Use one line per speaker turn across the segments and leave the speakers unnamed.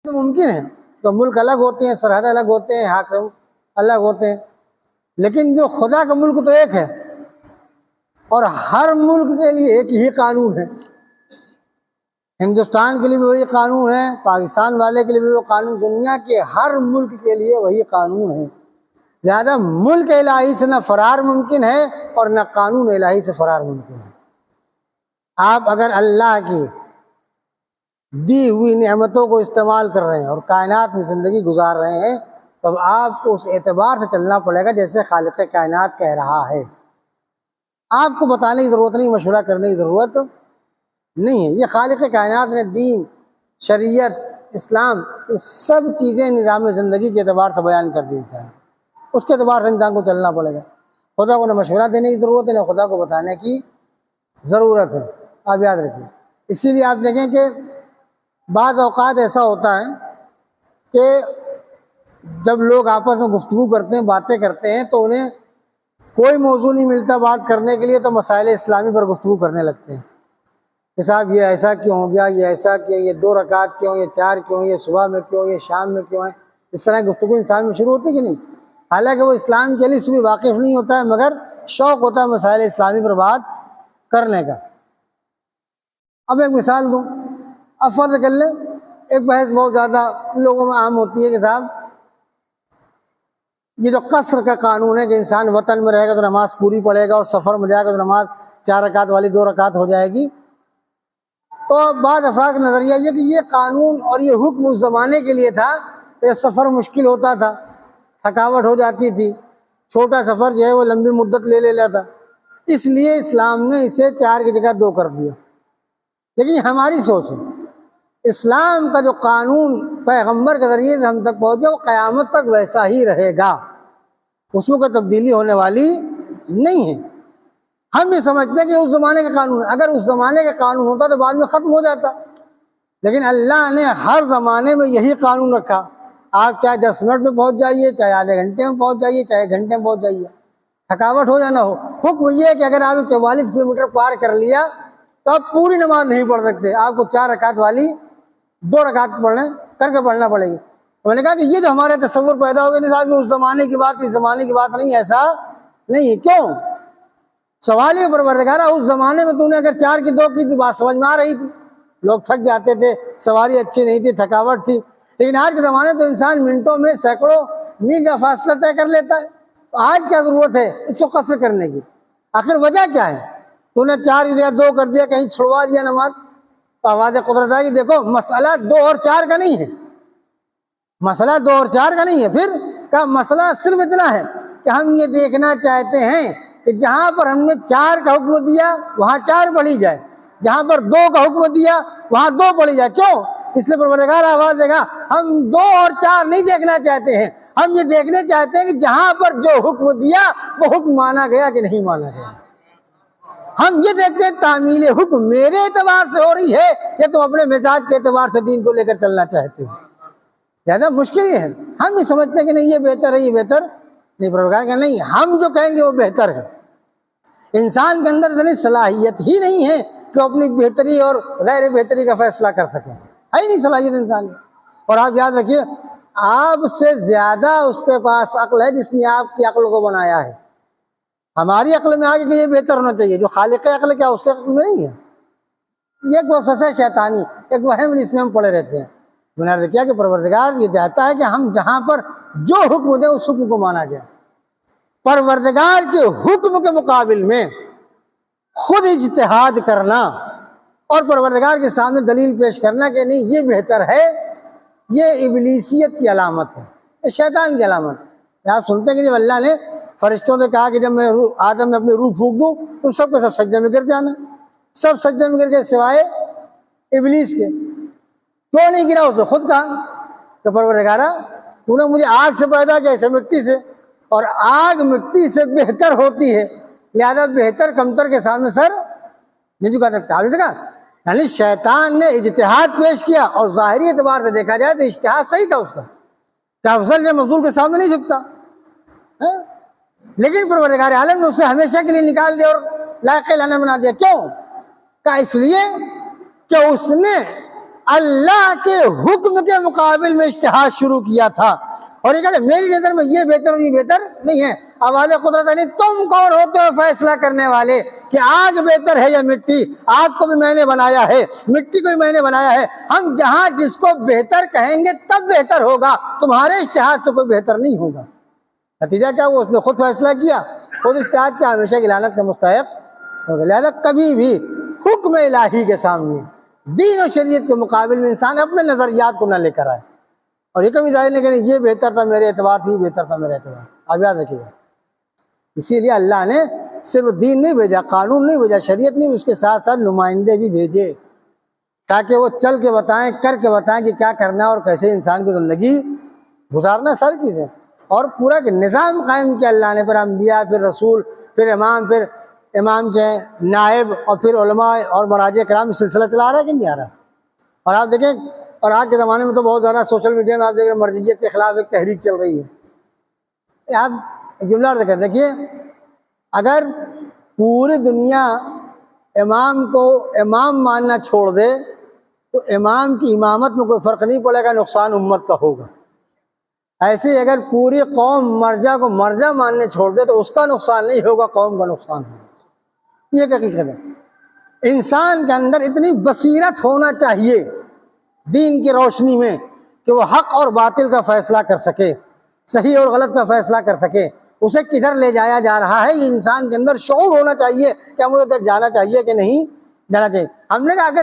تو ممکن ہے، تو ملک الگ ہوتے ہیں، سرحد الگ ہوتے ہیں، حاکم الگ ہوتے ہیں، لیکن جو خدا کا ملک تو ایک ہے، اور ہر ملک کے لیے ایک ہی قانون ہے۔ ہندوستان کے لیے بھی وہی قانون ہے، پاکستان والے کے لیے بھی وہ قانون، دنیا کے ہر ملک کے لیے وہی قانون ہے۔ لہذا ملک الہی سے نہ فرار ممکن ہے اور نہ قانون الہی سے فرار ممکن ہے۔ آپ اگر اللہ کی دی ہوئی نعمتوں کو استعمال کر رہے ہیں اور کائنات میں زندگی گزار رہے ہیں، تو اب آپ کو اس اعتبار سے چلنا پڑے گا جیسے خالق کائنات کہہ رہا ہے۔ آپ کو بتانے کی ضرورت نہیں، مشورہ کرنے کی ضرورت نہیں ہے۔ یہ خالق کائنات نے دین، شریعت، اسلام، یہ سب چیزیں نظام زندگی کے اعتبار سے بیان کر دی انسان، اس کے اعتبار سے انسان کو چلنا پڑے گا۔ خدا کو نہ مشورہ دینے کی ضرورت ہے، نہ خدا کو بتانے کی ضرورت ہے، آپ یاد رکھیے۔ اسی لیے آپ دیکھیں کہ بعض اوقات ایسا ہوتا ہے کہ جب لوگ آپس میں گفتگو کرتے ہیں، باتیں کرتے ہیں، تو انہیں کوئی موضوع نہیں ملتا بات کرنے کے لیے، تو مسائل اسلامی پر گفتگو کرنے لگتے ہیں کہ صاحب یہ ایسا کیوں ہو گیا، یہ ایسا کیوں، یہ 2 رکعت کیوں، یہ 4 کیوں، یہ صبح میں کیوں، یہ شام میں کیوں ہے۔ اس طرح گفتگو انسان میں شروع ہوتی کہ نہیں؟ حالانکہ وہ اسلام کے لیے اس بھی واقف نہیں ہوتا ہے، مگر شوق ہوتا ہے مسائل اسلامی پر بات کرنے کا۔ اب ایک مثال دوں، اب فرض کر لیں ایک بحث بہت زیادہ لوگوں میں عام ہوتی ہے کہ صاحب یہ جو قصر کا قانون ہے کہ انسان وطن میں رہے گا تو نماز پوری پڑھے گا، اور سفر میں جائے گا تو نماز 4 رکعت والی 2 رکعت ہو جائے گی۔ تو بعض افراد کا نظریہ یہ کہ یہ قانون اور یہ حکم اس زمانے کے لیے تھا کہ سفر مشکل ہوتا تھا، تھکاوٹ ہو جاتی تھی، چھوٹا سفر جو ہے وہ لمبی مدت لے لیتا، اس لیے اسلام نے اسے 4 کی جگہ 2 کر دیا۔ لیکن ہماری سوچ ہے، اسلام کا جو قانون پیغمبر کے ذریعے سے ہم تک پہنچے وہ قیامت تک ویسا ہی رہے گا، اس میں کوئی تبدیلی ہونے والی نہیں ہے۔ ہم یہ سمجھتے ہیں کہ اس زمانے کا قانون، اگر اس زمانے کا قانون ہوتا تو بعد میں ختم ہو جاتا، لیکن اللہ نے ہر زمانے میں یہی قانون رکھا۔ آپ چاہے 10 منٹ میں پہنچ جائیے، چاہے آدھے گھنٹے میں پہنچ جائیے، چاہے 1 گھنٹے میں پہنچ جائیے، تھکاوٹ ہو یا نہ ہو، حکم یہ ہے کہ اگر آپ 44 کلومیٹر پار کر لیا تو آپ پوری نماز نہیں پڑھ سکتے، آپ کو 4 رکعت والی 2 رکعت کر کے پڑھنا پڑے گی۔ میں نے کہا کہ یہ جو ہمارے تصور پیدا ہو گیا، نہیں صاحب اس زمانے کی بات، اس زمانے کی بات نہیں، ایسا نہیں ہے۔ کیوں؟ سوال یہ پروردگارہ اس زمانے میں تو نے اگر 4 کی 2 کی تھی، بات سمجھ میں آ رہی تھی، لوگ تھک جاتے تھے، سواری اچھی نہیں تھی، تھکاوٹ تھی، لیکن آج کے زمانے تو انسان منٹوں میں سینکڑوں میل کا فاصلہ طے کر لیتا ہے، تو آج کیا ضرورت ہے اس کو قصر کرنے کی؟ آخر وجہ کیا ہے؟ تو نے 4 کی جگہ 2 کر دیا، کہیں چھڑوا دیا نماز، تو آواز قدرت ہے کہ دیکھو مسئلہ 2 اور 4 کا نہیں ہے، مسئلہ 2 اور 4 کا نہیں ہے، پھر کا مسئلہ صرف اتنا ہے کہ ہم یہ دیکھنا چاہتے ہیں کہ جہاں پر ہم نے 4 کا حکم دیا وہاں 4 پڑھی جائے، جہاں پر 2 کا حکم دیا وہاں 2 پڑھی جائے۔ کیوں؟ اس لیے پروردگار آواز دے گا ہم 2 اور 4 نہیں دیکھنا چاہتے ہیں، ہم یہ دیکھنے چاہتے ہیں کہ جہاں پر جو حکم دیا وہ حکم مانا گیا کہ نہیں مانا گیا۔ ہم یہ دیکھتے ہیں تعمیل حکم میرے اعتبار سے ہو رہی ہے یا تم اپنے مزاج کے اعتبار سے دین کو لے کر چلنا چاہتے ہو۔ زیادہ مشکل یہ ہے، ہم یہ سمجھتے ہیں کہ نہیں یہ بہتر ہے، یہ بہتر نہیں، پروردگار کہ نہیں، ہم جو کہیں گے وہ بہتر ہے۔ انسان کے اندر اتنی صلاحیت ہی نہیں ہے کہ وہ اپنی بہتری اور غیر بہتری کا فیصلہ کر سکے، ہے ہی نہیں صلاحیت انسان کی۔ اور آپ یاد رکھیے آپ سے زیادہ اس کے پاس عقل ہے جس نے آپ کی عقل کو بنایا ہے۔ ہماری عقل میں آگے کہ یہ بہتر ہونا چاہیے، جو خالق عقل ہے کیا اس کے عقل میں نہیں ہے؟ یہ ایک وسوسہ شیطانی، ایک وہم جس میں ہم پڑے رہتے ہیں۔ میں نے عرض کیا کہ پروردگار یہ چاہتا ہے کہ ہم جہاں پر جو حکم دیں اس حکم کو مانا جائے، پروردگار کے حکم کے مقابل میں خود اجتہاد کرنا اور پروردگار کے سامنے دلیل پیش کرنا کہ نہیں یہ بہتر ہے، یہ ابلیسیت کی علامت ہے، یہ شیطان کی علامت ہے۔ آپ سنتے ہیں کہ جب اللہ نے فرشتوں سے کہا کہ جب میں آدم میں اپنی روح پھونک دوں تو سب کے سب سجدے میں گر جانا، سب سجدے میں گر گئے سوائے ابلیس کے۔ کیوں نہیں گرا؟ اس نے خود کہا کہ پروردگارہ تو نے مجھے آگ سے پیدا کیا، اسے مٹی سے، اور آگ مٹی سے بہتر ہوتی ہے، لہذا بہتر کمتر کے سامنے سر نہیں جھکا سکتا۔ آپ نے دیکھا یعنی شیطان نے اجتہاد پیش کیا، اور ظاہری اعتبار سے دیکھا جائے تو اجتہاد صحیح تھا اس کا، کہ افضل یا مفضول کے سامنے نہیں جھکتا، لیکن پروردگار عالم نے اسے ہمیشہ کے لیے نکال دیا اور لائق اعلان بنا دیا۔ کیوں؟ کہ اس لیے کہ اس نے اللہ کے حکم کے مقابل میں اجتہاد شروع کیا تھا، اور یہ کہا کہ میری نظر میں یہ بہتر اور یہ بہتر نہیں ہے۔ آواز قدرت یعنی تم کون ہوتے ہو فیصلہ کرنے والے کہ آگ بہتر ہے یا مٹی؟ آگ کو بھی میں نے بنایا ہے، مٹی کو بھی میں نے بنایا ہے، ہم جہاں جس کو بہتر کہیں گے تب بہتر ہوگا، تمہارے اجتہاد سے کوئی بہتر نہیں ہوگا۔ نتیجہ کیا ہوا؟ اس نے خود فیصلہ کیا، خود اجتہاد کیا، ہمیشہ کی لعنت کا مستحق ہوگا۔ لہذا کبھی بھی حکم الہی کے سامنے، دین و شریعت کے مقابل میں انسان اپنے نظریات کو نہ لے کر آئے، اور یہ کبھی ظاہر نہیں کہ یہ بہتر تھا میرے اعتبار سے، یہ بہتر تھا میرے اعتبار۔ آپ یاد رکھیے گا، اسی لیے اللہ نے صرف دین نہیں بھیجا، قانون نہیں بھیجا، شریعت نہیں، اس کے ساتھ ساتھ نمائندے بھی بھیجے، تاکہ وہ چل کے بتائیں، کر کے بتائیں کہ کیا کرنا اور کیسے انسان کی زندگی گزارنا، ساری چیزیں، اور پورا نظام قائم کیا اللہ نے، پھر انبیاء، پھر رسول، پھر امام کے نائب، اور پھر علماء اور مراجع کرام، سلسلہ چلا رہا ہے کہ نہیں آ رہا؟ اور آپ دیکھیں، اور آج کے زمانے میں تو بہت زیادہ سوشل میڈیا میں آپ دیکھ رہے ہیں مرجعیت کے خلاف ایک تحریک چل رہی ہے۔ آپ ایک جملہ اور دیکھیے، اگر پوری دنیا امام کو امام ماننا چھوڑ دے تو امام کی امامت میں کوئی فرق نہیں پڑے گا، نقصان امت کا ہوگا۔ ایسے ہی اگر پوری قوم مرجع کو مرجع ماننے چھوڑ دے تو اس کا نقصان نہیں ہوگا، قوم کا نقصان ہوگا۔ یہ حقیقت ہے۔ انسان کے اندر اتنی بصیرت ہونا چاہیے دین کی روشنی میں کہ وہ حق اور باطل کا فیصلہ کر سکے، صحیح اور غلط کا فیصلہ کر سکے، اسے کدھر لے جایا جا رہا ہے، یہ انسان کے اندر شعور ہونا چاہیے کہ مجھے ادھر جانا چاہیے کہ نہیں جانا چاہیے۔ ہم نے کہا کہ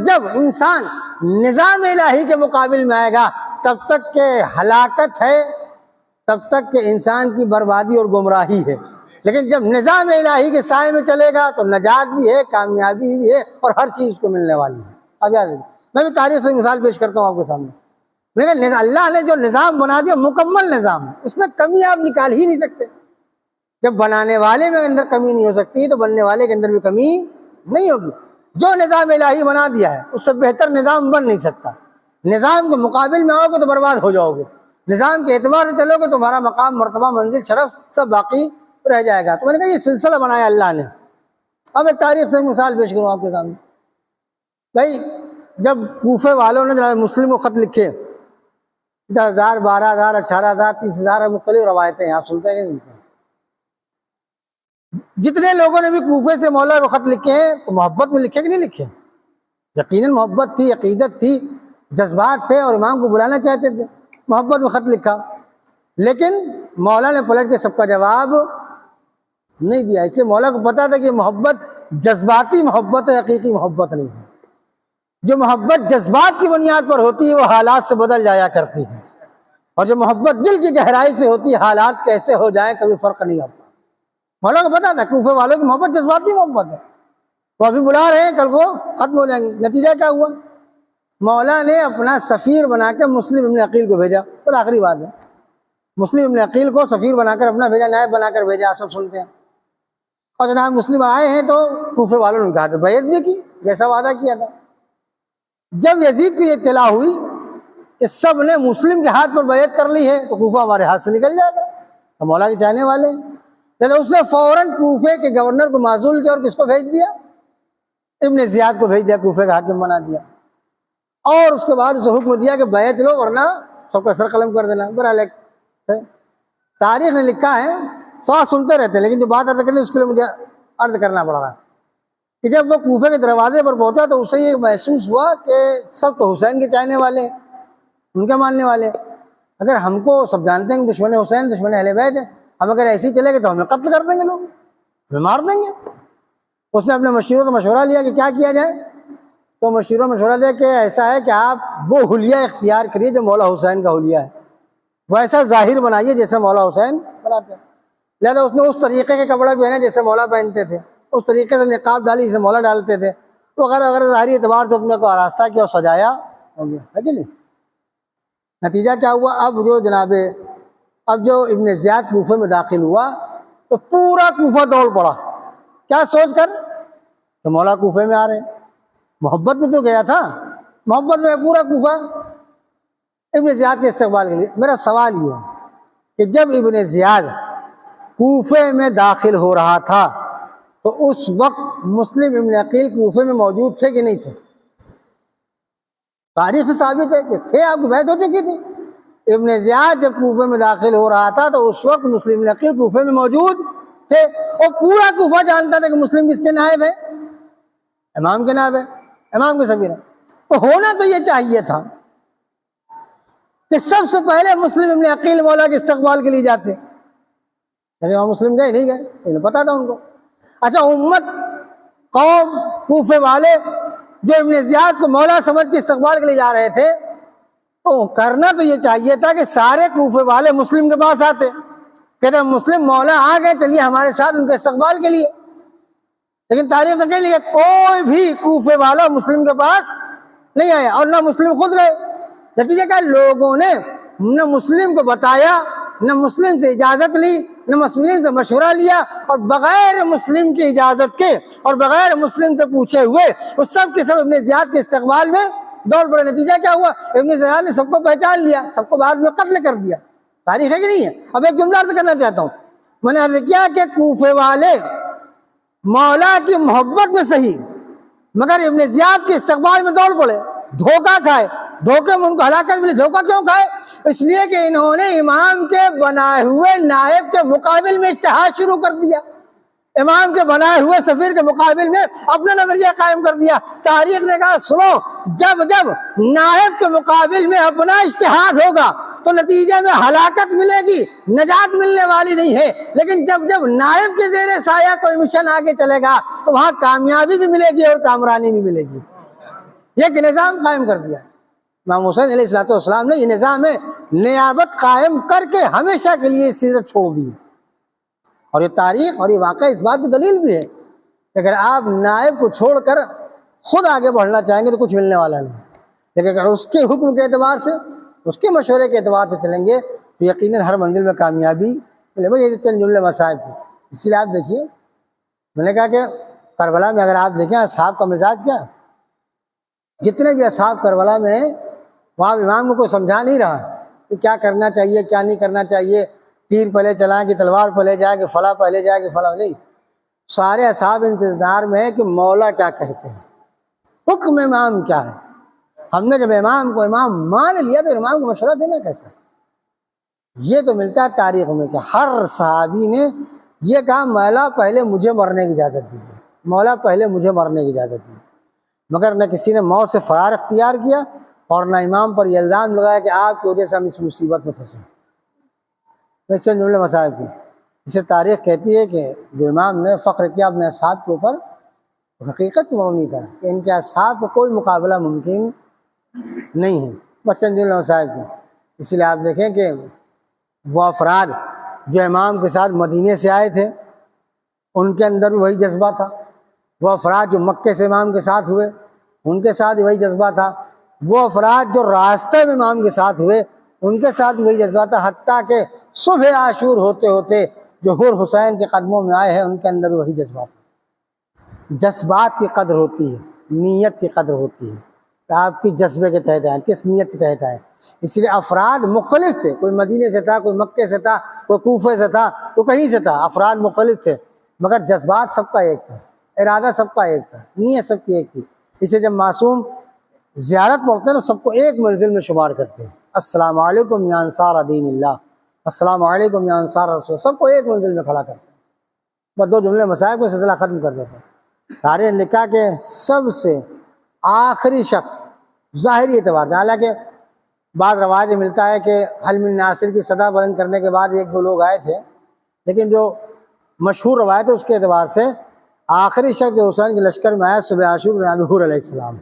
جب انسان نظام الہی کے مقابل میں آئے گا تب تک کہ ہلاکت ہے، تب تک کہ انسان کی بربادی اور گمراہی ہے، لیکن جب نظام الہی کے سائے میں چلے گا تو نجات بھی ہے، کامیابی بھی ہے، اور ہر چیز کو ملنے والی ہے۔ اب یاد رکھیے، میں بھی تاریخ سے مثال پیش کرتا ہوں آپ کے سامنے۔ لیکن اللہ نے جو نظام بنا دیا مکمل نظام ہے، اس میں کمی آپ نکال ہی نہیں سکتے۔ جب بنانے والے میں اندر کمی نہیں ہو سکتی تو بننے والے کے اندر بھی کمی نہیں ہوگی۔ جو نظام الہی بنا دیا ہے اس سے بہتر نظام بن نہیں سکتا۔ نظام کے مقابل میں آؤ گے تو برباد ہو جاؤ گے، نظام کے اعتبار سے چلو گے تو تمہارا مقام، مرتبہ، منزل، شرف سب باقی رہ جائے گا۔ تو میں نے کہا یہ سلسلہ بنایا اللہ نے۔ اب میں تاریخ سے مثال پیش کروں آپ کے سامنے۔ بھائی جب کوفے والوں نے جناب مسلم کو خط لکھے، 10,000، 12,000، 18,000، 30,000 مختلف روایتیں ہیں، آپ سنتے ہیں کہ نہیں؟ جتنے لوگوں نے بھی کوفے سے مولا کو خط لکھے ہیں تو محبت میں لکھے کہ نہیں لکھے؟ یقیناً محبت تھی، عقیدت تھی، جذبات تھے، اور امام کو بلانا چاہتے تھے، محبت میں خط لکھا۔ لیکن مولا نے پلٹ کے سب کا جواب نہیں دیا، اس لیے مولا کو پتا تھا کہ محبت جذباتی محبت ہے، حقیقی محبت نہیں ہے۔ جو محبت جذبات کی بنیاد پر ہوتی ہے وہ حالات سے بدل جایا کرتی ہے، اور جو محبت دل کی گہرائی سے ہوتی ہے حالات کیسے ہو جائیں کبھی فرق نہیں ہوتا۔ مولا کو پتا تھا کوفے والوں کی محبت جذباتی محبت ہے، وہ ابھی بلا رہے ہیں، کل کو ختم ہو جائیں گی۔ نتیجہ کیا ہوا؟ مولا نے اپنا سفیر بنا کے مسلم ابن عقیل کو بھیجا، اور آخری بات ہے، مسلم ابن عقیل کو سفیر بنا کر اپنا بھیجا، نائب بنا کر بھیجا، آپ سب سنتے ہیں۔ اور جناب مسلم آئے ہیں تو کوفے والوں نے کہا تو بیعت بھی کی جیسا وعدہ کیا تھا۔ جب یزید کو یہ اطلاع ہوئی کہ سب نے مسلم کے ہاتھ پر بیعت کر لی ہے تو کوفہ ہمارے ہاتھ سے نکل جائے گا، تو مولا کے چاہنے والے ہیں، لیکن اس نے فوراً کوفے کے گورنر کو معزول کیا، اور کس کو بھیج دیا؟ ابن زیاد کو بھیج دیا، کوفے کا حاکم بنا دیا، اور اس کے بعد اسے حکم دیا کہ بیعت لو ورنہ سب کا سر قلم کر دینا۔ برحال تاریخ نے لکھا ہے، سوال سنتے رہتے ہیں لیکن جو بات عرض کرنی اس کے لیے مجھے عرض کرنا پڑ رہا ہے کہ جب وہ کوفے کے دروازے پر پہنچا تو اسے یہ محسوس ہوا کہ سب تو حسین کے چاہنے والے ہیں، ان کے ماننے والے۔ اگر ہم کو سب جانتے ہیں کہ دشمن حسین، دشمن اہل بیت ہیں، ہم اگر ایسے ہی چلے گئے تو ہمیں قتل کر دیں گے، لوگ ہمیں مار دیں گے۔ اس نے اپنے مشیروں سے مشورہ لیا کہ کیا کیا جائے، تو مشیروں مشورہ لیا کہ ایسا ہے کہ آپ وہ حلیہ اختیار کریے جو مولا حسین کا حلیہ ہے، وہ ایسا ظاہر بنائیے جیسے مولا حسین بناتے ہیں۔ لہٰذا اس نے اس طریقے کے کپڑے پہنے جیسے مولا پہنتے تھے، اس طریقے سے نقاب ڈالی جیسے مولا ڈالتے تھے، وغیرہ وغیرہ، ظاہری اعتبار سے اپنے کو آراستہ کیا اور سجایا ہو گیا ہے کہ نہیں۔ نتیجہ کیا ہوا؟ اب جو ابن زیاد کوفے میں داخل ہوا تو پورا کوفہ دوڑ پڑا، کیا سوچ کر کہ مولا کوفے میں آ رہے ہیں۔ محبت میں تو گیا تھا، محبت میں پورا کوفہ ابن زیاد کے استقبال کے لیے۔ میرا سوال یہ ہے کہ جب ابن زیاد کوفے میں داخل ہو رہا تھا تو اس وقت مسلم ابن عقیل کوفے میں موجود تھے کہ نہیں تھے؟ تاریخ سے ثابت ہے کہ تھے، آپ کی بیعت ہو چکی تھی۔ ابن زیاد جب کوفے میں داخل ہو رہا تھا تو اس وقت مسلم بن عقیل کوفے میں موجود تھے، اور پورا کوفہ جانتا تھا کہ مسلم کس کے نائب ہے؟ امام کے نائب ہے، امام کے سفیر ہے۔ تو ہونا تو یہ چاہیے تھا کہ سب سے پہلے مسلم ابن عقیل مولا کے استقبال کے لیے جاتے، لیکن وہاں مسلم گئے نہیں گئے، انہیں پتا تھا ان کو۔ اچھا، امت، قوم، کوفے والے جو ابن زیاد کو مولا سمجھ کے استقبال کے لیے جا رہے تھے، تو کرنا تو یہ چاہیے تھا کہ سارے کوفے والے مسلم کے پاس آتے، کہتے مسلم مولا آ گئے، چلیے ہمارے ساتھ ان کے استقبال کے لیے۔ لیکن تاریخ نے کہہ لیا کوئی بھی کوفے والا مسلم کے پاس نہیں آیا، اور نہ مسلم خود گئے۔ نتیجہ کیا؟ لوگوں نے نہ مسلم کو بتایا، نہ مسلم سے اجازت لی، نہ مسلم سے مشورہ لیا، اور بغیر مسلم کی اجازت کے اور بغیر مسلم سے پوچھے ہوئے وہ سب کے سب ابن زیاد کے استقبال میں دوڑ پڑے۔ نتیجہ کیا ہوا؟ ابن زیاد نے سب کو پہچان لیا، سب کو بعد میں قتل کر دیا۔ تاریخ ہے کہ نہیں ہے؟ اب ایک جملہ عرض کرنا چاہتا ہوں، میں نے عرض کیا کہ کوفے والے مولا کی محبت میں صحیح، مگر ابن زیاد کے استقبال میں دوڑ پڑے، دھوکہ کھائے، دھوکے میں ان کو ہلاکت ملی۔ دھوکہ کیوں کھائے؟ اس لیے کہ انہوں نے امام کے بنائے ہوئے نائب کے مقابل میں اجتہاد شروع کر دیا، امام کے بنائے ہوئے سفیر کے مقابل میں اپنا نظریہ قائم کر دیا۔ تاریخ نے کہا سنو، جب جب نائب کے مقابل میں اپنا اجتہاد ہوگا تو نتیجے میں ہلاکت ملے گی، نجات ملنے والی نہیں ہے، لیکن جب جب نائب کے زیر سایہ کوئی مشن آگے چلے گا تو وہاں کامیابی بھی ملے گی اور کامرانی بھی ملے گی۔ یہ نظام قائم کر دیا امام حسین علیہ السلام نے۔ یہ نظام ہے، نیابت قائم کر کے ہمیشہ کے لیے سیرت چھوڑ دی، اور یہ تاریخ اور یہ واقعہ اس بات کی دلیل بھی ہے کہ اگر آپ نائب کو چھوڑ کر خود آگے بڑھنا چاہیں گے تو کچھ ملنے والا نہیں، لیکن اگر اس کے حکم کے اعتبار سے، اس کے مشورے کے اعتبار سے چلیں گے تو یقیناً ہر منزل میں کامیابی ملے گی۔ یہ چند جملے مصائب کی، اسی لیے آپ دیکھیے، میں نے کہا کہ کربلا میں اگر آپ دیکھیں اصحاب کا مزاج کیا، جتنے بھی اصحاب کربلا میں ہیں وہاں امام کو کوئی سمجھا نہیں رہا کہ کیا کرنا چاہیے کیا نہیں کرنا چاہیے، تیر پہلے چلائیں کہ تلوار پہلے جائے کہ فلاں پہلے جائے کہ فلاں نہیں، سارے اصحاب انتظار میں ہے کہ مولا کیا کہتے ہیں، حکم امام کیا ہے۔ ہم نے جب امام کو امام مان لیا تو امام کو مشورہ دینا کیسا؟ یہ تو ملتا ہے تاریخ میں کہ ہر صحابی نے یہ کہا مولا پہلے مجھے مرنے کی اجازت دیجیے، مولا پہلے مجھے مرنے کی اجازت دیجیے، مگر نہ کسی نے موت سے فرار اختیار کیا اور نہ امام پر یہ الزام لگایا کہ آپ کی وجہ سے ہم اس مصیبت میں پھنسے۔ اس سے جملے مصائب کی، اسے تاریخ کہتی ہے کہ جو امام نے فخر کیا اپنے اصحاب کے اوپر، حقیقت مبنی کا کہ ان کے اصحاب کا کوئی مقابلہ ممکن نہیں ہے۔ بس چند جملے مصائب کی، اسی لیے آپ دیکھیں کہ وہ افراد جو امام کے ساتھ مدینے سے آئے تھے ان کے اندر بھی وہی جذبہ تھا، وہ افراد جو مکے سے امام کے ساتھ ہوئے ان کے ساتھ وہی جذبہ تھا، وہ افراد جو راستے میں امام کے ساتھ ہوئے ان کے ساتھ وہی جذبہ تھا، حتیٰ کہ صبح عاشور ہوتے ہوتے جو حور حسین کے قدموں میں آئے ہیں ان کے اندر وہی جذبہ تھا۔ جذبات کی قدر ہوتی ہے، نیت کی قدر ہوتی ہے کہ آپ کی جذبے کے تحت آئے، کس نیت کے تحت آئے۔ اس لیے افراد مختلف تھے، کوئی مدینے سے تھا، کوئی مکے سے تھا، کوئی کوفے سے تھا، کوئی کہیں سے تھا، افراد مختلف تھے، مگر جذبات سب کا ایک تھا، ارادہ سب کا ایک تھا، نیت سب کی ایک تھی۔ اسے جب معصوم زیارت پڑھتے ہیں تو سب کو ایک منزل میں شمار کرتے ہیں، السلام علیکم یا انصار دین اللہ، السلام علیکم یا انصار رسول، سب کو ایک منزل میں کھڑا کرتے ہیں۔ بس دو جملے مسائل کو سلسلہ ختم کر دیتے ہیں۔ تاریخ نے لکھا کہ سب سے آخری شخص ظاہری اعتبار سے، حالانکہ بعض روایت ملتا ہے کہ حلم الناصر کی صدا بلند کرنے کے بعد ایک دو لوگ آئے تھے، لیکن جو مشہور روایت ہے اس کے اعتبار سے آخری شخص جو حسین کے لشکر میں آیا صبح عاشور جناب حور علیہ السلام۔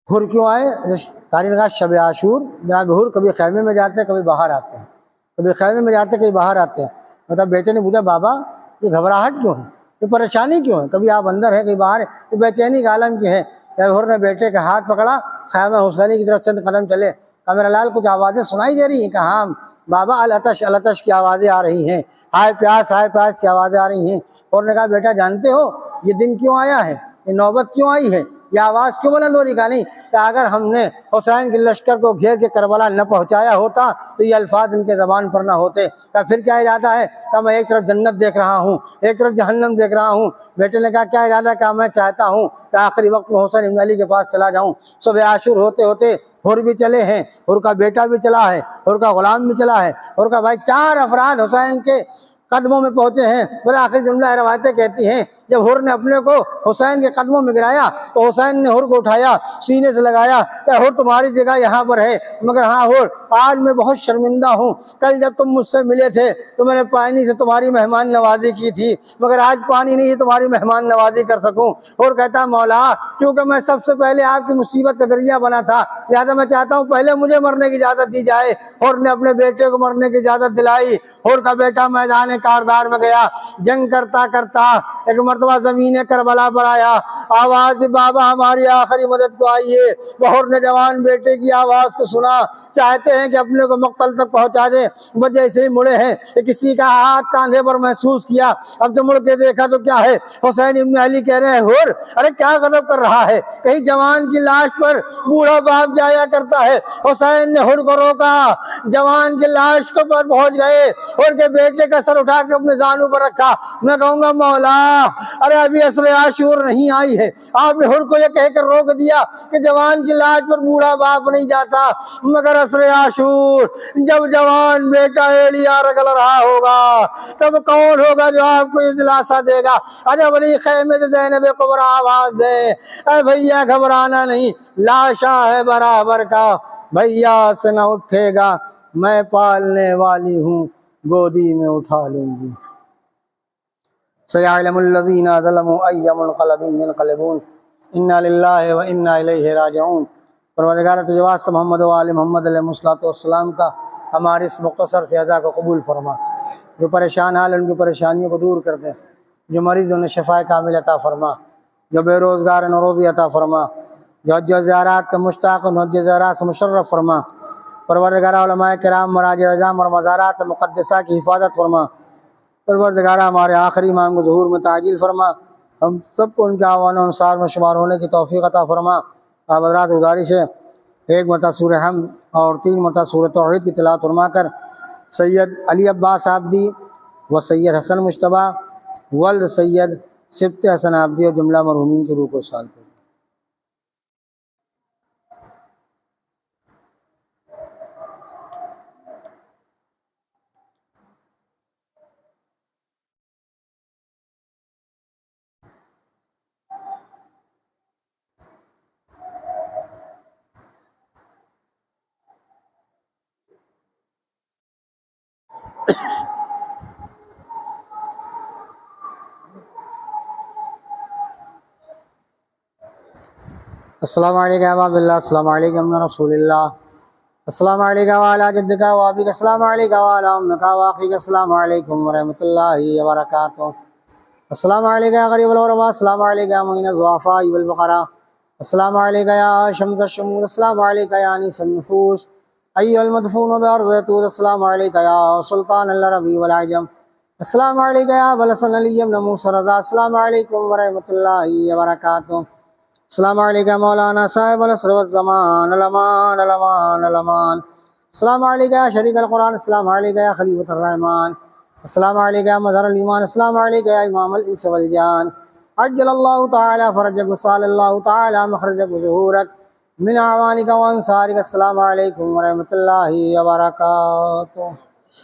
حور کیوں آئے؟ تاریخ کا شب عاشور جناب حور کبھی خیمے میں جاتے ہیں کبھی باہر آتے ہیں، کبھی خیمے میں جاتے ہیں کبھی باہر آتے ہیں۔ مطلب بیٹے نے پوچھا بابا یہ گھبراہٹ کیوں ہے، یہ پریشانی کیوں ہے، کبھی آپ اندر ہیں کبھی باہر ہیں، یہ بے چینی کا عالم کیوں ہے؟ حور نے بیٹے کا ہاتھ پکڑا، خیمہ حسینی کی طرف چند قدم چلے، کہا میرا لال کچھ آوازیں سنائی دے رہی ہیں؟ کہا ہاں بابا العطش العطش کی آوازیں آ رہی ہیں، ہائے پیاس کی آوازیں آ رہی ہیں۔ اور نے کہا بیٹا جانتے ہو یہ دن کیوں آیا ہے، یہ نوبت کیوں آئی ہے؟ یہ آواز کیوں بلند ہو رہی؟ کہا نہیں کہ اگر ہم نے حسین کے لشکر کو گھیر کے کربلا نہ پہنچایا ہوتا تو یہ الفاظ ان کے زبان پر نہ ہوتے۔ کہ پھر کیا ارادہ ہے؟ کہ میں ایک طرف جنت دیکھ رہا ہوں، ایک طرف جہنم دیکھ رہا ہوں۔ بیٹے نے کہا کیا ارادہ؟ کہ میں چاہتا ہوں کہ آخری وقت میں حسین بن علی کے پاس چلا جاؤں۔ صبح عاشور ہوتے ہوتے حر بھی چلے ہیں، حر کا بیٹا بھی چلا ہے، حر کا غلام بھی چلا ہے، حر کا بھائی، 4 افراد حسین کے قدموں میں پہنچے ہیں۔ بولے آخری جملہ روایتیں کہتی ہیں جب حر نے اپنے کو حسین کے قدموں میں گرایا تو حسین نے حر کو اٹھایا، سینے سے لگایا کہ حر تمہاری جگہ یہاں پر ہے، مگر ہاں حر آج میں بہت شرمندہ ہوں، کل جب تم مجھ سے ملے تھے تو میں نے پانی سے تمہاری مہمان نوازی کی تھی، مگر آج پانی نہیں تمہاری مہمان نوازی کر سکوں۔ حر کہتا مولا کیونکہ میں سب سے پہلے آپ کی مصیبت کا ذریعہ بنا تھا، لہٰذا میں چاہتا ہوں پہلے مجھے مرنے کی اجازت دی جائے۔ حر نے اپنے بیٹے کو مرنے کی اجازت دلائی۔ حر کا بیٹا میدان کاردار میں گیا، جنگ کرتا کرتا ایک مرتبہ زمین کربلا پر آیا، آواز دی بابا ہماری آخری مدد کو آئیے۔ وہ حر نے جوان بیٹے کی آواز کو سنا، چاہتے ہیں کہ اپنے کو مقتل تک پہنچا دے، وہ جیسے ہی مڑے ہیں کہ کسی کا ہاتھ کاندھے پر محسوس کیا، اب جو مڑ کے دیکھا تو کیا ہے؟ حسین ابن علی کہہ رہے ہیں حر ارے کیا غضب کر رہا ہے، کہیں جوان کی لاش پر بوڑھا باپ جایا کرتا ہے۔ حسین نے حر کو روکا، جوان کی لاش کو پر پہنچ گئے، حر کے بیٹے کا سر اٹھا کے اپنے زانو پر رکھا۔ میں کہوں گا مولا ارے ابھی عصر عاشور نہیں آئی ہے، آپ نے حر کو یہ کہہ کر روک دیا کہ جوان کی لاش پر بوڑھا باپ نہیں جاتا، مگر عصر عاشور جب جوان بیٹا ایڑیاں رگڑ رہا ہوگا تب کون ہوگا جو آپ کو یہ دلاسا دے گا؟ عجب علی خیمے سے زینب کبریٰ آواز دے، اے بھیا گھبرانا نہیں، لاشا ہے برابر کا، بھیا سے نہ اٹھے گا، میں پالنے والی ہوں گودی میں اٹھا لوں گی۔ سیعلم الذین ظلموا ای منقلب ینقلبون انا للہ و انا الیہ راجعون۔ پروردگار تجھے واسطہ محمد و آل محمد علیہ الصلوۃ والسلام کا ہماری اس مختصر سے ادا کو قبول فرما۔ جو پریشان حال ان کی پریشانیوں کو دور کر دے، جو مریض انہیں شفا کامل عطا فرما، جو بے روزگار انہیں روزی عطا فرما، جو حج و زیارات کے مشتاق ان حج و زیارات سے مشرف فرما۔ پروردگار علماء کرام مراجع عظام اور مزارات مقدسہ کی حفاظت فرما۔ پروردگار ہمارے آخری امام کے ظہور میں تعجیل فرما، ہم سب کو ان کے اعوان و انصار میں شمار ہونے کی توفیق عطا فرما۔ آپ حضرات گزارش ہے 1 مرتبہ سورہ حمد اور 3 مرتبہ سورہ توحید کی تلاوت فرما کر سید علی عباس آبدی و سید حسن مجتبیٰ ولد سید سبط حسن آبدی اور جملہ مرحومین کی روح کو سال کریں۔ السلام علیکم عبداللہ، السلام علیکم رسول اللہ، السلام علیکم وعلی جدک و ابیک، السلام علیکم وعلی امک و اخیک، السلام علیکم ورحمۃ اللہ وبرکاتہ، السلام علیکم غریب الغرباء، السلام علیکم معین الضعفاء والفقراء، السلام علیکم یا شمس الشموس، السلام علیکم یا انیس النفوس ایھا المدفون بارض طور، السلام علیکم یا سلطان العربی والعجم، السلام علیکم یا بلسن علی بن موسیٰ رضا، السلام علیکم ورحمۃ اللہ وبرکاتہ، السلام علیکم مولانا صاحب العصر والزمان، الامان الامان الامان، السلام علیکم یا شریک القرآن، السلام علیکم یا خلیفۃ الرحمن، السلام علیکم یا مظہر الایمان، السلام علیکم یا امام الانس والجان، عجل اللہ تعالی فرجک وصال اللہ تعالی مخرجک وظہورک من اعوانک وانصارک، السلام علیکم ورحمۃ اللہ وبرکاتہ۔